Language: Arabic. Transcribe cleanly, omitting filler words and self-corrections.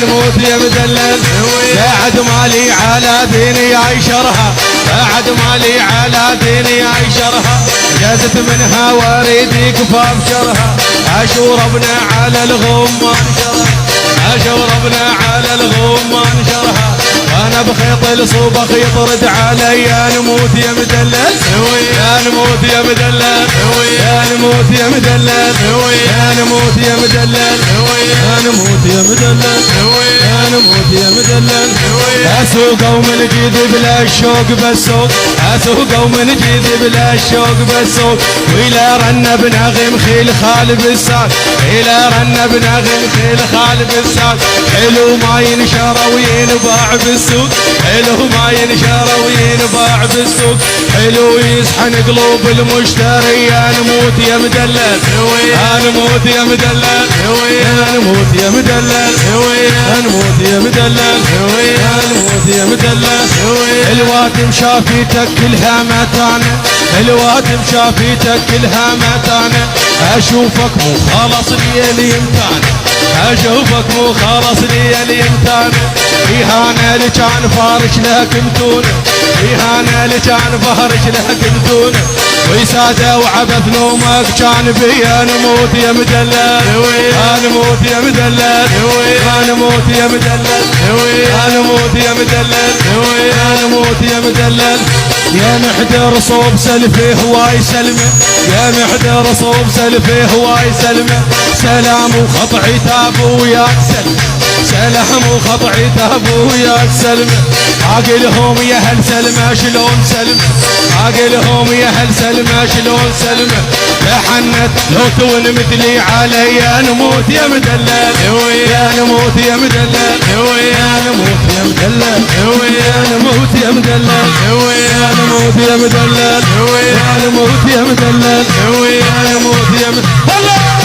نموت يا مدلل بعد مالي على ديني عيشرها بعد مالي على ديني عيشرها جازت منها واريدي كفاف شرها اشوربنا على الغمان شرها اشوربنا على الغمان شرها وانا بخيط الصوبخ يطرد علي يا نموت يا مدلل يا نموت يا مدلل يا نموت يا مدلل يا نموت يا مدلل يا نموت يا مدلل يا نموت يا مدلل اسوق ومن جيدي بلا الشوق بسوق اسوق ومن جيدي بلا الشوق بسوق وإلى رنب نغم خيل خالب الساق إلى رنب نغم خيل خالب الساق حلو ما ينشر وينباع بالسوق حلو ما ينشر وينباع بالسوق حلو يسحن قلوب المشتري يا نموت يا مدلل يا نموت يا مدلل يا نموت يا مدلل يا نموت يا مدلل يا نموت يا مدلل الواتم شافيتك كلها متانة الواتم شافيتك كلها متانة اشوفك مو خالص لي اليمتانة اشوفك مو خالص لي اليمتانة إهانة لكان فارش لك متونة إهانة لكان فارش لك متونة ويسادة وعبث نومك كان بيا نموت يا مدلل يا نموت يا مدلل يا نموت يا مدلل يا نموت يا مدلل يا نموت يا مدلل يا محدر صوب سلفي هواي سلمه يا محدر صوب سلفي هواي سلمه سلام وخطعي تابو وياك سلمه سلام وخطعي تابو وياك سلمه عاقلهم يا هل سلمه شلون سلمه عاقلهم يا هل سلمه شلون سلمه تحنت لو تون مثلي علي يا نموت يا مدلل يا نموت يا مدلل يا نموت يا مدلل يا نموت يا مدلل يا نموت يا مدلل يا نموت يا مدلل يا نموت يا مدلل